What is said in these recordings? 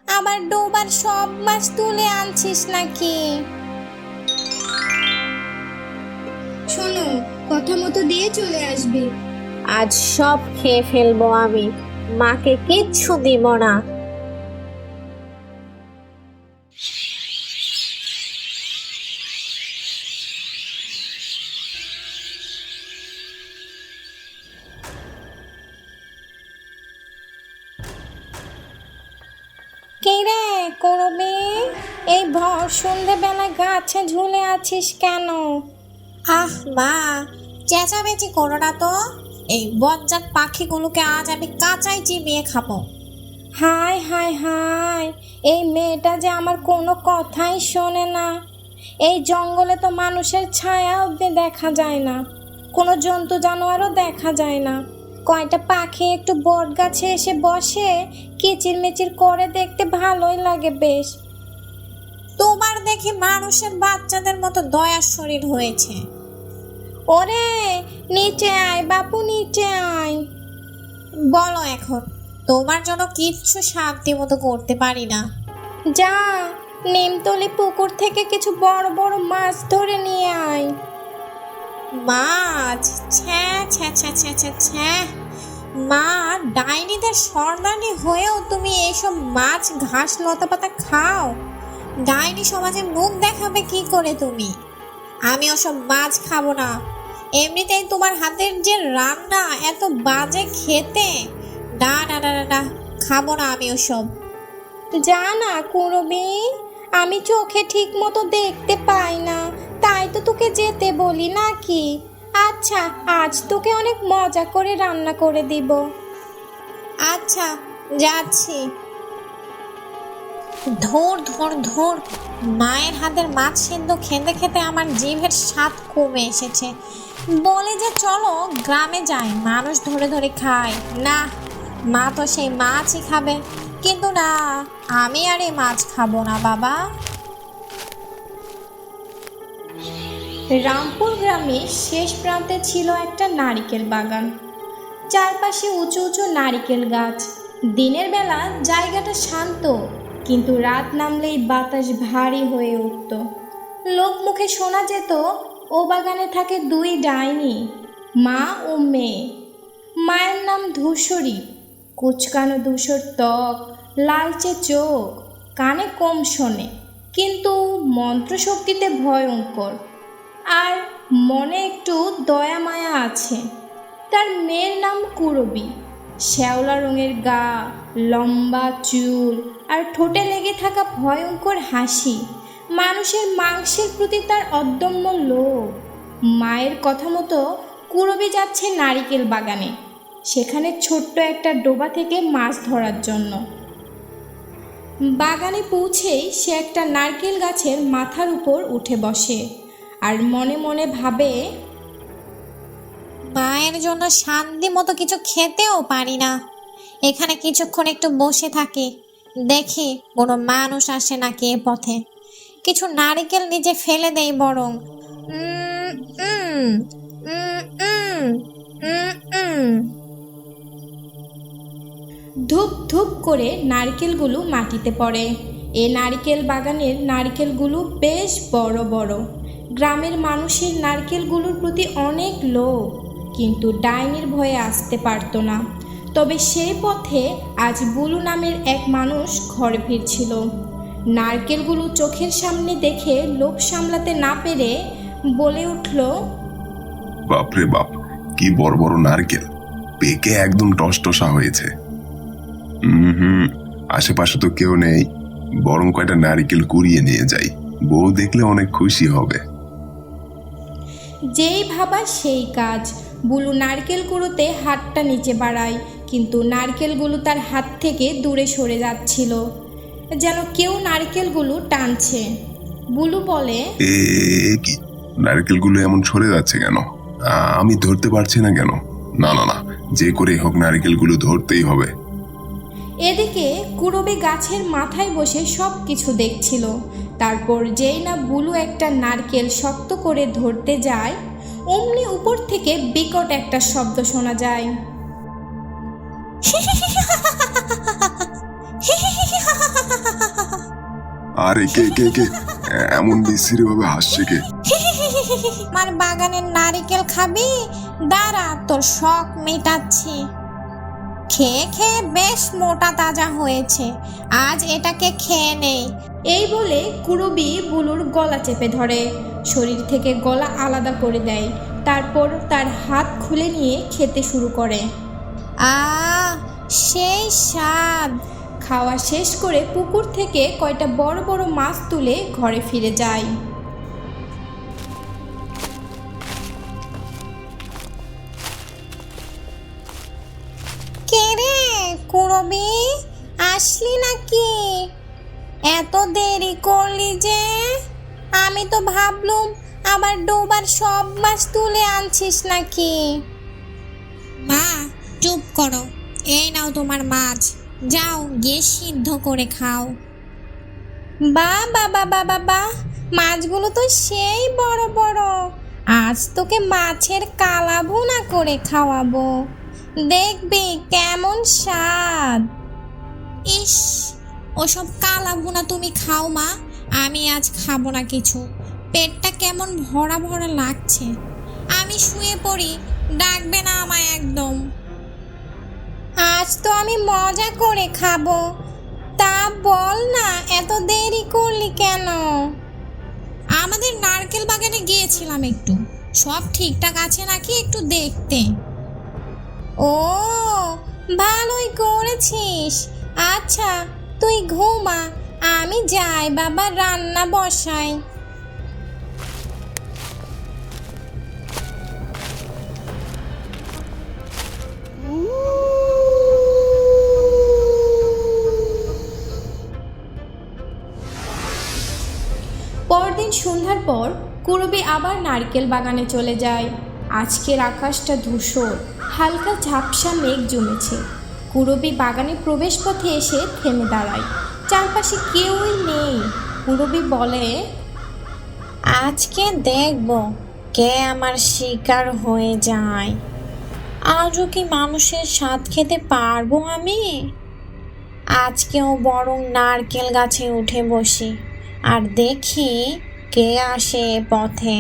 আবার ডোবার সব মাছ তুলে আনছিস নাকি? শোনো, কথা মতো দিয়ে চলে আসবে। আজ সব খেয়ে ফেলবো আমি, মাকে কিচ্ছু দিব না। কে রে করবি? এই ভর সন্ধ্যেবেলা গাছে ঝুলে আছিস কেন? আহ মা, চেঁচামেচি করো না তো। এই বজ্জাত পাখিগুলোকে আজ আমি কাঁচাই চিবিয়ে খাবো। হায় হায় হায়, এই মেয়েটা যে আমার কোনো কথাই শোনে না। এই জঙ্গলে তো মানুষের ছায়া অবধি দেখা যায় না, কোনো জন্তু জানোয়ারও দেখা যায় না। কয়টা পাখি একটু বট গাছে এসে বসে, কিচিরমিচির করে দেখতে ভালোই লাগে বেশ। তোমার দেখি মানুষের বাচ্চাদের মতো দয়ার শরীর হয়েছে। ওরে নিচে আয় বাপু, নিচে আয়। বলো এখন, তোমার জন্য কিচ্ছু শান্তি মতো করতে পারি না। যা, নিমতলি পুকুর থেকে কিছু বড় বড় মাছ ধরে নিয়ে আয়। মাছ? ছ্যা ছ্যা ছ্যা ছ্যা ছ্যা ছ্যা। মা, ডাইনিদের সর্দানি হয়েও তুমি এইসব মাছ ঘাস লতা পাতা খাও? ডাইনি সমাজে মুখ দেখাবে কি করে তুমি? আমি ওসব মাছ খাবো না। এমনিতেই তোমার হাতের যে রান্না এত বাজে খেতে। না না না না না, খাবো না আমি ওসব। যা না কুরবি, আমি চোখে ঠিক মতো দেখতে পাই না, তাই তো তোকে যেতে বলি নাকি। আচ্ছা, আজ তোকে অনেক মজা করে রান্না করে দিব। আচ্ছা, যাচ্ছি। ধুর ধুর ধুর, মায়ের হাতের মাছ সিদ্ধ খেতে খেতে আমার জিভের স্বাদ কমে এসেছে। বলে যে চলো গ্রামে যাই, মানুষ ধরে ধরে খায়। না, মা তো সেই মাছই খাবে। কিন্তু না, আমি আর এই মাছ খাবো না বাবা। রামপুর গ্রামের শেষ প্রান্তে ছিল একটা নারিকেল বাগান। চারপাশে উঁচু উঁচু নারিকেল গাছ। দিনের বেলা জায়গাটা শান্ত, কিন্তু রাত নামলেই বাতাস ভারী হয়ে উঠত। লোক মুখে শোনা যেত ও বাগানে থাকে দুই ডাইনি, মা ও মেয়ে। মায়ের নাম ধূসরী, কুচকানো ধূসর ত্বক, লালচে চোখ, কানে কম শোনে কিন্তু মন্ত্রশক্তিতে ভয়ঙ্কর। আর মনে একটু দয়া মায়া আছে। তার মেয়ের নাম কুরবি, শ্যাওলা রঙের গা, লম্বা চুল আর ঠোঁটে লেগে থাকা ভয়ঙ্কর হাসি। মানুষের মাংসের প্রতি তার অদম্য লোভ। মায়ের কথা মতো কুরবি যাচ্ছে নারিকেল বাগানে, সেখানে ছোট্ট একটা ডোবা থেকে মাছ ধরার জন্য। বাগানে পৌঁছেই সে একটা নারকেল গাছের মাথার উপর উঠে বসে আর মনে মনে ভাবে, মায়ের জন্য শান্তি মতো কিছু খেতেও পারি না। এখানে কিছুক্ষণ একটু বসে থাকি, দেখি কোনো মানুষ আসে নাকি এ পথে। কিছু নারকেল নিজে ফেলে দেই বরং। উম, উম, উম, উম, উম, উম। ধূপ ধূপ করে নারকেলগুলো মাটিতে পড়ে। এ নারকেল বাগানের নারকেলগুলো বেশ বড় বড়। গ্রামের মানুষের নারকেলগুলোর প্রতি অনেক লোভ, কিন্তু ডাইনির ভয়ে আসতে পারতো না। তবে সেই পথে আজ বুলু নামের এক মানুষ ঘরে ফিরছিল। নারকেলগুলো চোখের সামনে দেখে লোভ সামলাতে না পেরে বলে উঠল, বাপরে বাপ, কি বড় বড় নারকেল, পেকে একদম টসটসা হয়েছে। হুম, আশেপাশে তো কেউ নেই, বরং কয়টা নারকেল কুড়িয়ে নিয়ে যাই, বউ দেখলে অনেক খুশি হবে। যেই ভাবা সেই কাজ। বুলু নারকেল কুড়োতে হাতটা নিচে বাড়ায়, কিন্তু নারকেলগুলো তার হাত থেকে দূরে সরে যাচ্ছিল, যেন কেউ নারকেলগুলো টানছে। বুলু বলে, এ কি, নারকেলগুলো এমন সরে যাচ্ছে কেন? আমি ধরতে পারছি না কেন? না না না, যে করে হোক নারকেলগুলো ধরতেই হবে। এদিকে কুরবি গাছের মাথায় বসে সব কিছু দেখছিল। তারপর যেই না বুলু একটা নারকেল শক্ত করে ধরতে যায়, অমনি উপর থেকে বিকট একটা শব্দ শোনা যায়। আরে কে কে কে এমন বিশ্রী ভাবে হাসছে কে? আমার বাগানের নারকেল খাবি? দাঁড়া, তোর শখ মেটাচ্ছি। খেয়ে খেয়ে বেশ মোটা তাজা হয়েছে, আজ এটাকে খেয়ে নেই। এই বলে কুরবি বুলুর গলা চেপে ধরে, শরীর থেকে গলা আলাদা করে দেয়, তারপর তার হাত খুলে নিয়ে খেতে শুরু করে। সেই স্বাদ! খাওয়া শেষ করে পুকুর থেকে কয়টা বড় বড় মাছ তুলে ঘরে ফিরে যায়। কে রে কুরবি, আসলি নাকি? এত দেরি করলি যে? আমি তো ভাবলুম আবার ডোবার সব মাছ তুলে আনছিস নাকি। মা চুপ করো, এই নাও তোমার মাছ, যাও গিয়ে সিদ্ধ করে খাও। বা, মাছগুলো তো সেই বড় বড়। আজ তোকে মাছের কালা ভুনা করে খাওয়াবো, দেখবি কেমন স্বাদ। ইস, ওসব কালা ভুনা তুমি খাও মা, আমি আজ খাবো না কিছু। পেটটা কেমন ভরা ভরা লাগছে, আমি শুয়ে পড়ি, ডাকবে না আমায় একদম। আজ তো আমি মজা করে খাবো, তা বল না এত দেরি করলি কেন? আমাদের নারকেল বাগানে গিয়েছিলাম একটু, সব ঠিকঠাক আছে নাকি একটু দেখতে। ও, ভালোই করেছিস। আচ্ছা তুই ঘুমা, আমি যাই বাবা রান্না বসাই। পরদিন সন্ধ্যার পর কুরবি আবার নারকেল বাগানে চলে যায়। আজকের আকাশটা ধূসর, হালকা ঝাপসা মেঘ জমেছে। কুরবি বাগানের প্রবেশপথে এসে থেমে দাঁড়ায়, চারপাশে কেউই নেই। কুরবি বলে, আজকে দেখব কে আমার শিকার হয়ে যায়। আজও কি মানুষের স্বাদ খেতে পারবো আমি? আজকেও বরং নারকেল গাছে উঠে বসি আর দেখি কে আসে এ পথে।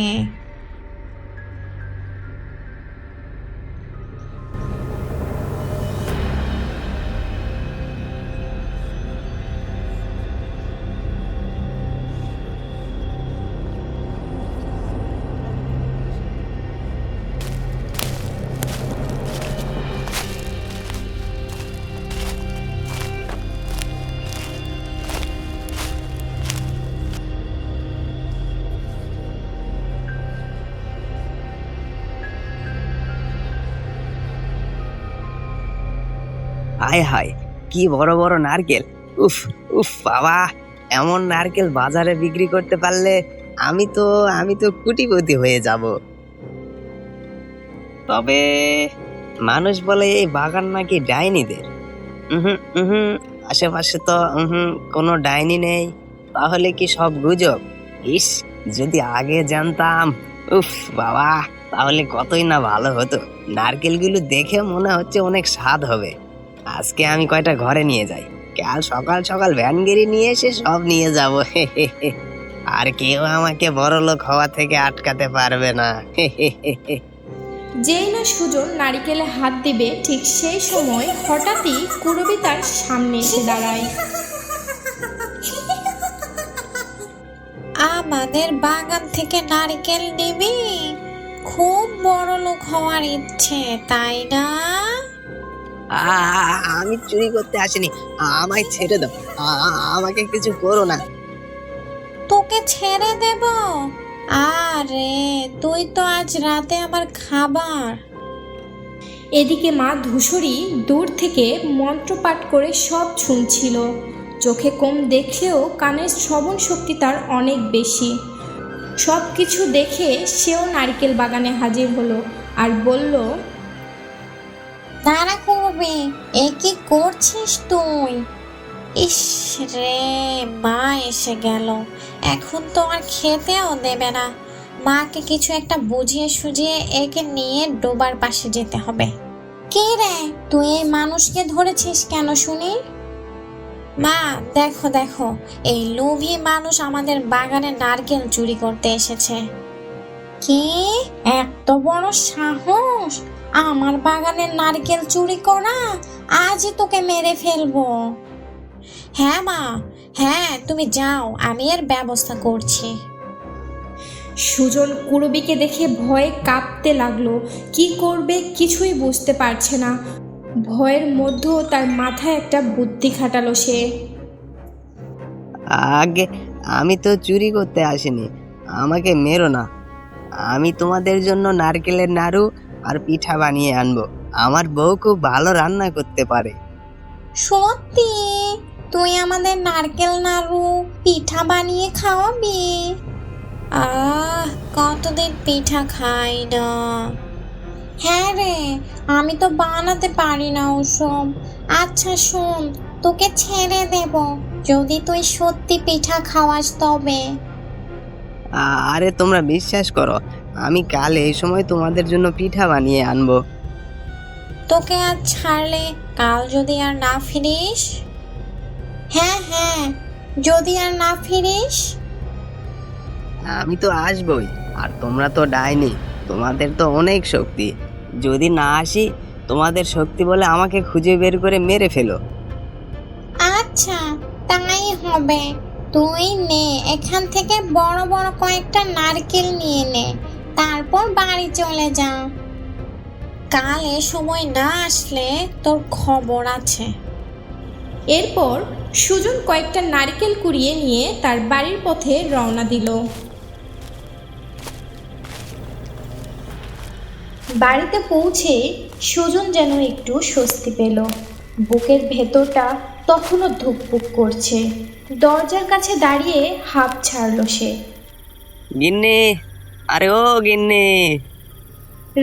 হায় হায়, কি বড় বড় নারকেল! উফ উফ বাবা, এমন নারকেল বাজারে বিক্রি করতে পারলে আমি তো কোটিপতি হয়ে যাব। তবে মানুষ বলে এই বাগান নাকি ডাইনিদের। হুম হুম, আশেপাশে তো কোনো ডাইনি নেই, তাহলে কি সব গুজব? ইস, যদি আগে জানতাম, উফ বাবা, তাহলে কতই না ভালো হতো। নারকেলগুলো দেখে মনে হচ্ছে অনেক স্বাদ হবে। আজকে আমি কয়টা ঘরে নিয়ে যাই, কাল সকাল সকাল ভ্যানগিরি নিয়ে এসে সব নিয়ে যাব। আর কেউ আমাকে বড়লোক হওয়া থেকে আটকাতে পারবে না। যেই না সুজন নারিকেলে হাত দিবে, ঠিক সেই সময় হঠাৎই কুরবি তার সামনে এসে দাঁড়ায়। আমাদের বাগান থেকে নারকেল নিবি? খুব বড় লোক হওয়ার ইচ্ছে, তাই না? আমি চুরি করতে আসিনি, আমায় ছেড়ে দাও, আমাকে কিছু করো না। তোকে ছেড়ে দেব? আরে তুই তো আজ রাতে আমার খাবার। এদিকে মা ধূসরি দূর থেকে মন্ত্রপাঠ করে সব শুনছিল। চোখে কম দেখলেও কানের শ্রবণ শক্তি তার অনেক বেশি। সব কিছু দেখে সেও নারকেল বাগানে হাজির হলো আর বলল, দাঁড়া করবে, এ কি করছিস তুই? ইস রে, মা এসে গেল, এখন তো আর খেতেও দেবে না। মাকে কিছু একটা বুঝিয়ে সুঝিয়ে একে নিয়ে ডোবার পাশে যেতে হবে। কে রে, তুই এই মানুষকে ধরেছিস কেন শুনি? মা, দেখো দেখো, এই লোভী মানুষ আমাদের বাগানে নারকেল চুরি করতে এসেছে। কি, এত বড় সাহস আমার বাগানের নারকেল চুরি করা? আজই তোকে মেরে ফেলবো। হ্যাঁ মা, হ্যাঁ, তুমি যাও, আমি এর ব্যবস্থা করছি। সুজন কুড়বিকে দেখে ভয়ে কাঁপতে লাগলো। কি করবে কিছুই বুঝতে পারছে না। ভয়ের মধ্যেও তার মাথায় একটা বুদ্ধি খাটালো সে। আগে আমি তো চুরি করতে আসিনি, আমাকে মেরো না। আমি তোমাদের জন্য নারকেলের নাড়ু আর পিঠা বানিয়ে আনবো। আমার বউ খুব ভালো রান্না করতে পারে। সত্যি? তুই আমাদের নারকেল নাড়ু পিঠা বানিয়ে খাওয়াবি? কতদিন পিঠা খাই না। হ্যাঁ রে, আমি তো বানাতে পারি না ওসব। আচ্ছা শোন, তোকে ছেড়ে দেব যদি তুই সত্যি পিঠা খাওয়াস তবে। আরে তোমরা বিশ্বাস করো, আমি কাল এই সময় তোমাদের জন্য পিঠা বানিয়ে আনবো। তোকে আজ ছাড়লে কাল যদি আর না ফিরিস? হ্যাঁ হ্যাঁ, যদি আর না ফিরিস। আমি তো আসবই, আর তোমরা তো ডাইনি, তোমাদের তো অনেক শক্তি। যদি না আসি, তোমাদের শক্তি বলে আমাকে খুঁজে বের করে মেরে ফেলো। আচ্ছা, তাই হবে। তুই নে, এখান থেকে বড় বড় কয়েকটা নারকেল নিয়ে নে, তারপর বাড়ি চলে যা। কাল এ সময় না আসলে তোর খবর আছে। এরপর সুজন কয়েকটা নারকেল কুড়িয়ে নিয়ে তার বাড়ির পথে রওনা দিল। বাড়িতে পৌঁছে সুজন যেন একটু স্বস্তি পেল। বুকের ভেতরটা তখনও ধুকপুক করছে। দরজার কাছে দাঁড়িয়ে হাঁপ ছাড়ল সে। গিন্নি, আরে ও গিন্নি।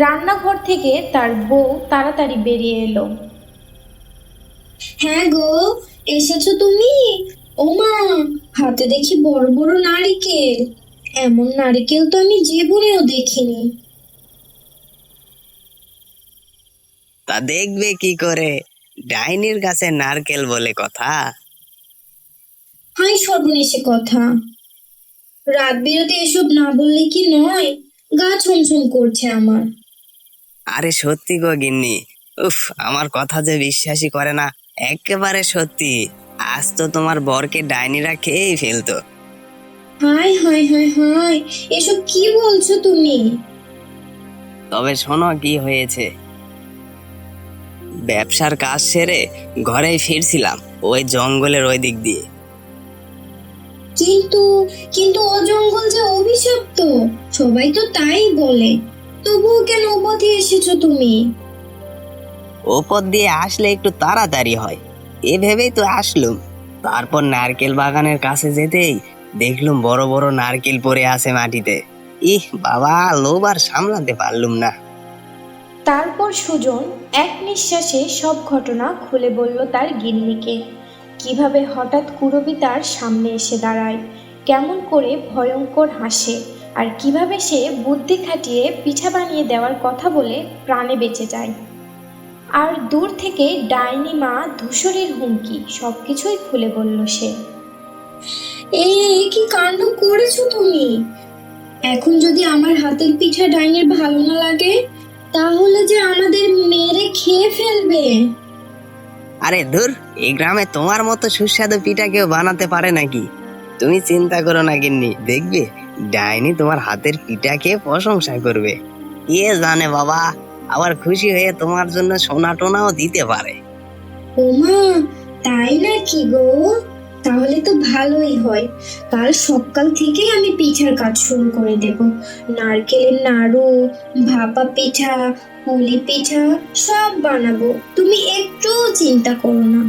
রান্নাঘর থেকে তার বউ তাড়াতাড়ি বেরিয়ে এলো। হ্যাঁ গো, এসেছো তুমি? ও মা, হাতে দেখি বড় বড় নারকেল। এমন নারকেল তো আমি জীবনেও দেখিনি। তা দেখবে কি করে, ডাইনির কাছে নারকেল বলে কথা। হাই সর্বনেশে কথা! রাত বিরাতে এসব না বললে কি নয়, গা ছমছম করছে আমার। আরে সত্যি গো গিন্নি, উফ, আমার কথা যে বিশ্বাসই করে না। একেবারে সত্যি, আজ তো তোমার বরকে ডাইনিরা খেয়েই ফেলতো। হাই হাই হাই হাই, এসব কি বলছো তুমি? তবে শোনো কি হয়েছে। ব্যবসার কাজ সেরে ঘরেই ফিরছিলাম ওই জঙ্গলের ওই দিক দিয়ে। কিন্তু কিন্তু ও জঙ্গল যে অভিশপ্ত, সবাই তো তাই বলে। তবুও কেন ও পথে এসেছো তুমি? ও পথ দিয়ে আসলে একটু তাড়াতাড়ি হয়, এ ভেবেই তো আসলুম। তারপর নারকেল বাগানের কাছে যেতেই দেখলুম বড় বড় নারকেল পড়ে আছে মাটিতে। ইহ বাবা, লোভ আর সামলাতে পারলুম না। তারপর সুজন এক নিঃশ্বাসে সব ঘটনা খুলে বলল তার গিন্নিকে। কিভাবে হঠাৎ কুড়বি তার সামনে এসে দাঁড়ায়, কেমন করে ভয়ঙ্কর হাসে, আর কিভাবে সে বুদ্ধি খাটিয়ে পিঠা বানিয়ে দেওয়ার কথা বলে প্রাণে বেঁচে যায়। আর দূর থেকে ডাইনি মা ধূসরির হুমকি, সবকিছুই খুলে বলল সে। এই কি কাণ্ড করেছো তুমি! এখন যদি আমার হাতের পিঠা ডাইনের ভালো না লাগে, তাহলে যে আমাদের মেরে খেয়ে ফেলবে। আরে ধুর, এই গ্রামে তোমার মতো সুস্বাদু পিঠা কেউ বানাতে পারে নাকি? তুমি চিন্তা করো না গিন্নি, দেখবে ডাইনি তোমার হাতের পিঠা খেয়ে প্রশংসা করবে। কে জানে বাবা, আবার খুশি হয়ে তোমার জন্য সোনা টোনাও দিতে পারে। ওমা, তাই নাকি গো? তাহলে তো ভালোই হয়। কাল সকাল থেকে আমি পিঠার কাজ শুরু করে দেব। নারকেলের নাড়ু, ভাপা পিঠা, পুলি পিঠা সব বানাবো, তুমি একটু চিন্তা করো না।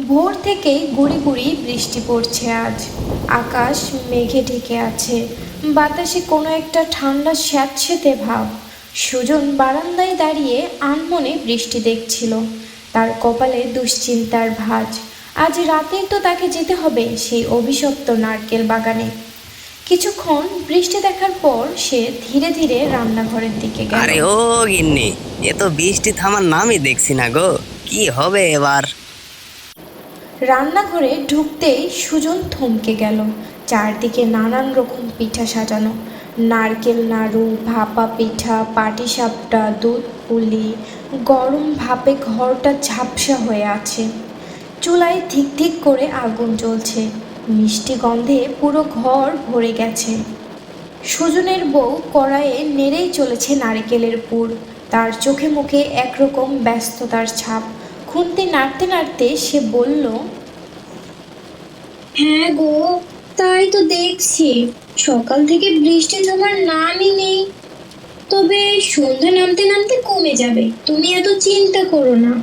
ভোর থেকেই গুড়ি গুড়ি বৃষ্টি পড়ছে আজ। আকাশ মেঘে ঢেকে আছে, বাতাসে কোনো একটা ঠান্ডা স্যাঁতসেঁতে ভাব। সুজন বারান্দায় দাঁড়িয়ে আনমনে বৃষ্টি দেখছিল। তার কপালে দুশ্চিন্তার ভাঁজ। আজ রাতেই তো তাকে যেতে হবে সেই অভিশপ্ত নারকেল বাগানে। কিছুক্ষণ বৃষ্টি দেখার পর সে ধীরে ধীরে রান্নাঘরের দিকে গেল। আরে ও গিন্নি, এ তো বৃষ্টি থামার নামই দেখছি না গো, কি হবে এবার? রান্নাঘরে ঢুকতেই সুজন থমকে গেল। চারদিকে নানান রকম পিঠা সাজানো, নারকেল নাড়ু, ভাপা পিঠা, পাটিসাপটা, দুধ পুলি। গরম ভাপে ঘরটা ঝাপসা হয়ে আছে। চুলায় ঠিক ঠিক করে আগুন জ্বলছে, মিষ্টি গন্ধে পুরো ঘর ভরে গেছে। সুজনের বউ কড়াইয়ে নেড়েই চলেছে নারকেলের পুর। তার চোখে মুখে একরকম ব্যস্ততার ছাপ। খুন্তি নাড়তে নাড়তে সে বলল, হ্যাঁ গো, তাই তো দেখছি, সকাল থেকে বৃষ্টি থামার নামই নেই। তবে সন্ধ্যা নামতে নামতে কমে যাবে, তুমি এত চিন্তা করো না।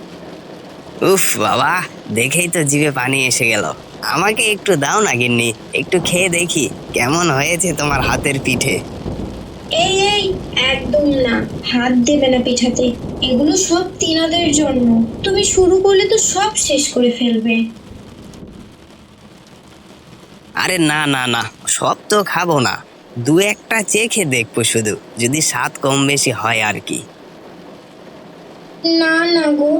উফ বাবা, দেখেই তো জিভে পানি এসে গেল। আমাকে একটু দাও না গিন্নি, একটু খেয়ে দেখি কেমন হয়েছে তোমার হাতের পিঠে। এই এই, একদম না, হাত দেবে না পিঠাতে, এগুলো সব তিনাদের জন্য। তুমি শুরু করলে তো সব শেষ করে ফেলবে। আরে না না না, সব তো খাবো না, দু একটা চেখে দেখবো শুধু, যদি স্বাদ কম বেশি হয় আর কি। না না গো,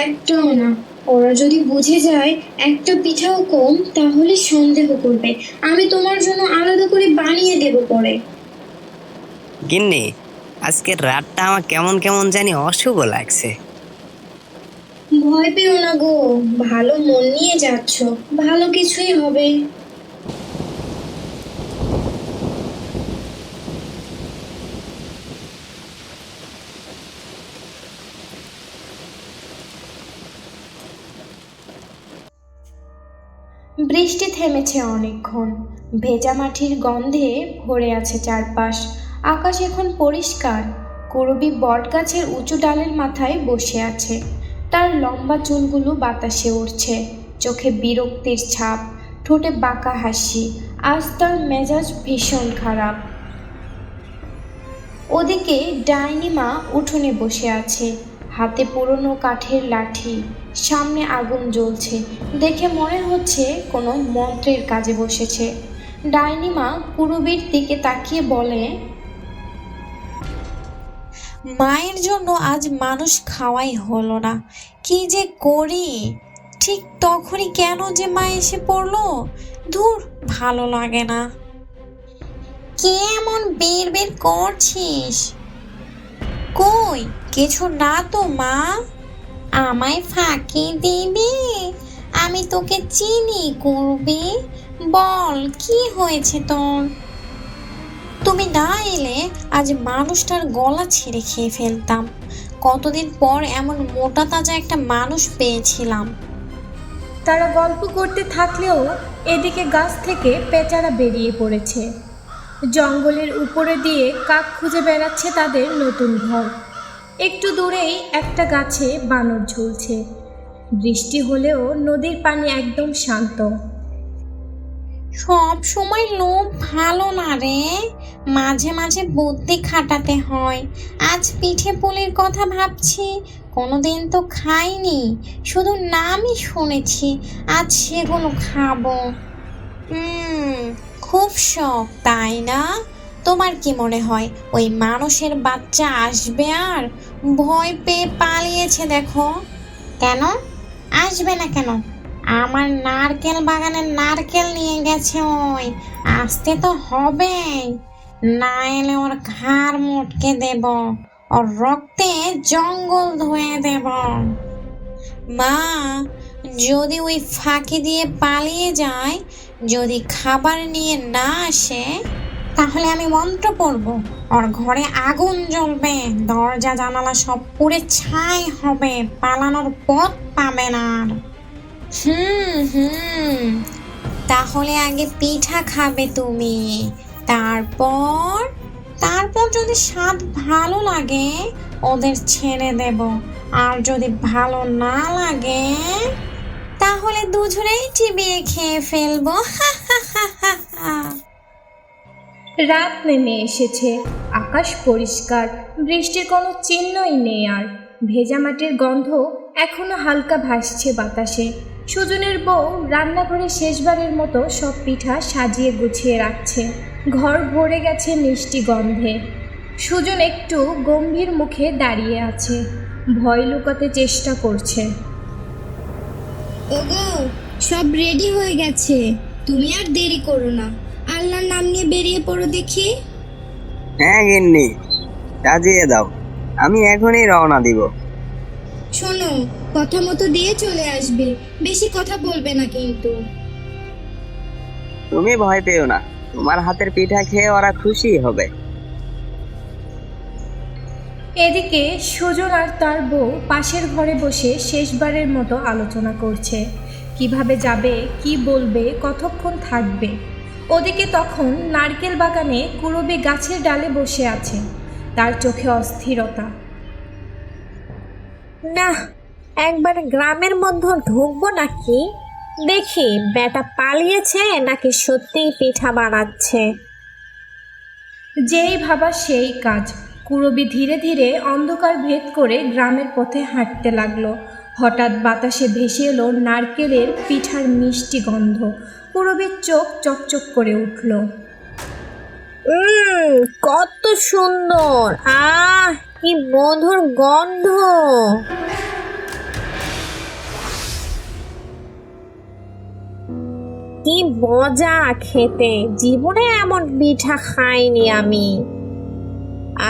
একদম না। ওরা যদি বুঝে যায় একটা পিঠাও কম, তাহলে সন্দেহ করবে। আমি তোমার জন্য আলাদা করে বানিয়ে দেবো পরে। গিন্নি, আজকের রাতটা আমার কেমন কেমন জানি অশুভ লাগছে। ভয় পেও না গো, ভালো মন নিয়ে যাচ্ছ, ভালো কিছুই হবে। বৃষ্টি থেমেছে অনেকক্ষণ। ভেজা মাটির গন্ধে ভরে আছে চারপাশ। আকাশ এখন পরিষ্কার। করবী বটগাছের উঁচু ডালের মাথায় বসে আছে। তার লম্বা চুলগুলো বাতাসে উড়ছে। চোখে বিরক্তির ছাপ, ঠোঁটে বাঁকা হাসি। আজ তার মেজাজ ভীষণ খারাপ। ওদিকে ডাইনি মা উঠোনে বসে আছে, হাতে পুরনো কাঠের লাঠি, সামনে আগুন জ্বলছে। দেখে মনে হচ্ছে কোনো মন্ত্রের কাজে বসেছে। ডাইনি মা পুরবীর দিকে তাকিয়ে বলে, মায়ের জন্য আজ মানুষ খাওয়াই হলো না, কি যে করি। ঠিক তখনই কেন যে মা এসে পড়লো, ধুর, ভালো লাগে না। কে এমন বের বের করছিস? কই, কিছু না তো মা। আমায় ফাঁকি দিবি? আমি তোকে চিনি করবি, বল কি হয়েছে তোর? তুমি না এলে আজ মানুষটার গলা ছিঁড়ে খেয়ে ফেলতাম। কতদিন পর এমন মোটা তাজা একটা মানুষ পেয়েছিলাম। তারা গল্প করতে থাকলেও এদিকে গাছ থেকে পেঁচারা বেরিয়ে পড়েছে। জঙ্গলের উপরে দিয়ে কাক খুঁজে বেড়াচ্ছে তাদের নতুন ঘর। একটু দূরেই একটা গাছে বানর ঝুলছে। বৃষ্টি হলেও নদীর পানি একদম শান্ত। সব সময় লোভ ভালো না রে, মাঝে মাঝে বুদ্ধি খাটাতে হয়। আজ পিঠে পুলির কথা ভাবছি, কোনোদিন তো খাইনি, শুধু নামই শুনেছি। আজ সেগুলো খাবো। খুব শখ, তাই না? তোমার কি মনে হয় ওই মানুষের বাচ্চা আসবে আর? ভয় পেয়ে পালিয়েছে দেখো। কেন আসবে না কেন? আমার নারকেল বাগানের নারকেল নিয়ে গেছে ওই, আসতে তো হবেই, না এলে ওর ঘাড় মোটকে দেব, ওর রক্তে জঙ্গল ধুয়ে দেব। মা, যদি ওই ফাঁকি দিয়ে পালিয়ে যায়, যদি খাবার নিয়ে না আসে, তাহলে আমি মন্ত্র পড়ব, ওর ঘরে আগুন জ্বলবে, দরজা জানালা সব পুড়ে ছাই হবে, পালানোর পথ পাবে না আর। তাহলে আগে পিঠা খাবে তুমি, তারপর তারপর যদি স্বাদ ভালো লাগে ওদের ছেড়ে দেব, আর যদি ভালো না লাগে তাহলে দুজনেই চিবিয়ে খেয়ে ফেলবো। রাত নেমে এসেছে। আকাশ পরিষ্কার, বৃষ্টির কোনো চিহ্নই নেই আর। ভেজা মাটির গন্ধ এখনো হালকা ভাসছে বাতাসে। সুজনের বউ রান্নাঘরে শেষবারের মতো সব পিঠা সাজিয়ে গুছিয়ে রাখছে। ঘর ভরে গেছে মিষ্টি গন্ধে। সুজন একটু গম্ভীর মুখে দাঁড়িয়ে আছে, ভয় লুকাতে চেষ্টা করছে। ওগো, সব রেডি হয়ে গেছে, তুমি আর দেরি করো না, আল্লাহর নাম নিয়ে বেরিয়ে পড়ো দেখি। হ্যাঁ গিন্নি, সাজিয়ে দাও, আমি এখনই রওনা দিব। শোনো, কথা মতো দিয়ে চলে আসবে, বেশি কথা বলবে না কিন্তু। তুমি ভয় পেও না, তোমার হাতের পিঠা খেয়ে ওরা খুশি হবে। এদিকে সুজন আর তার বউ পাশের ঘরে বসে শেষবারের মতো আলোচনা করছে, কিভাবে যাবে, কি বলবে, কতক্ষণ থাকবে। ওদিকে তখন নারকেল বাগানে কুরবি গাছের ডালে বসে আছে, তার চোখে অস্থিরতা। না, একবার গ্রামের মধ্যে ঢুকবো নাকি, দেখি বেটা পালিয়েছে নাকি সত্যিই পিঠা বানাচ্ছে। যেই ভাবা সেই কাজ। কুরবি ধীরে ধীরে অন্ধকার ভেদ করে গ্রামের পথে হাঁটতে লাগলো। হঠাৎ বাতাসে ভেসে এলো নারকেলের পিঠার মিষ্টি গন্ধ। কুরবির চোখ চকচক করে উঠল। কত সুন্দর, কি মধুর গন্ধ। কি মজা খেতে, জীবনে এমন পিঠা খাইনি আমি।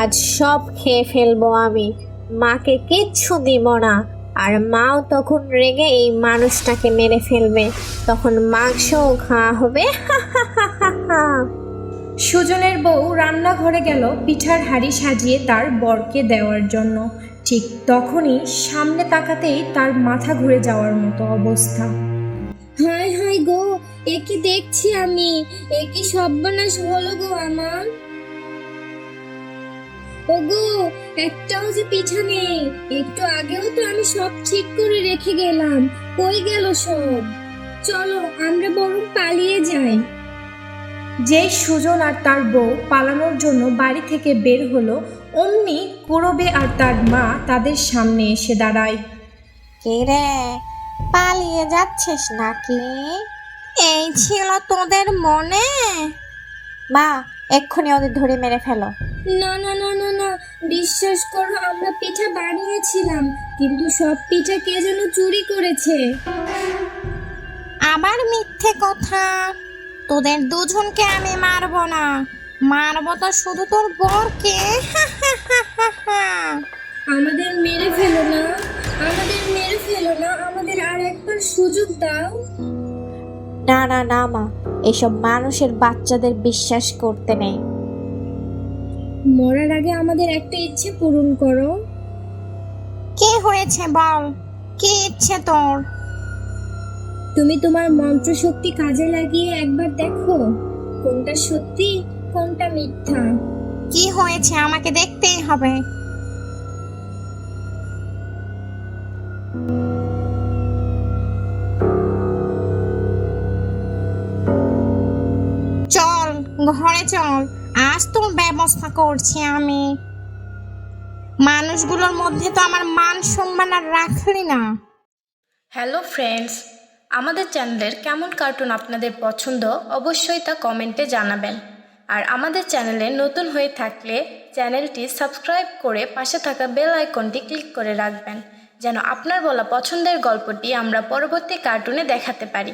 আজ সব খেয়ে ফেলবো আমি, মাকে কিচ্ছু দিব না। আর মাও তখন রেগে এই মানুষটাকে মেরে ফেলবে, তখন মাংসও খাওয়া হবে। সুজনের বউ রান্নাঘরে গেল পিঠার হাঁড়ি সাজিয়ে তার বরকে দেওয়ার জন্য। ঠিক তখনই সামনে তাকাতেই তার মাথা ঘুরে যাওয়ার মতো অবস্থা। হায় হায় গো, এ কি দেখছি আমি, এ কি সর্বনাশ হলো গো আমার। ওগো, একটাও যে পিঠা নেই, একটু আগেও তো আমি সব ঠিক করে রেখে গেলাম, কই গেল সব। চলো আমরা বরং পালিয়ে যাই। যেই সুজন আর তার বউ পালানোর জন্য বাড়ি থেকে বের হলো, অমনি কুরবে আর তার মা তাদের সামনে এসে দাঁড়ায়। কে রে, পালিয়ে যাচ্ছিস নাকি? এই ছিল তোদের মনে? মা, এক্ষুনি ওদের ধরে মেরে ফেলো। না না না না না, বিশ্বাস করো আমরা পিঠা বানিয়েছিলাম, কিন্তু সব পিঠা কে যেন চুরি করেছে। আবার মিথ্যে কথা, তোদের দুজনকে আমি মারবো না, মারবো তো শুধু তোর বরকে। আমাদের মেরে ফেলো না, আমাদের মেরে ফেলো না, আমাদের আর একবার সুযোগ দাও। না না না মা, এসব মানুষের বাচ্চাদের বিশ্বাস করতে নেই। মরার আগে আমাদের একটা ইচ্ছে পূরণ করো। কি হয়েছে বল, কি ইচ্ছে তোর? তুমি তোমার মন্ত্র শক্তি কাজে লাগিয়ে একবার দেখো কোনটা সত্যি কোনটা মিথ্যা। কি হয়েছে আমাকে দেখতেই হবে। চল ঘরে চল, আজ তোর ব্যবস্থা করছি আমি। মানুষগুলোর মধ্যে তো আমার মান সম্মান আর রাখলি না। হ্যালো ফ্রেন্ডস, আমাদের চ্যানেলের কেমন কার্টুন আপনাদের পছন্দ অবশ্যই তা কমেন্টে জানাবেন। আর আমাদের চ্যানেলে নতুন হয়ে থাকলে চ্যানেলটি সাবস্ক্রাইব করে পাশে থাকা বেল আইকনটি ক্লিক করে রাখবেন, যেন আপনার বলা পছন্দের গল্পটি আমরা পরবর্তী কার্টুনে দেখাতে পারি।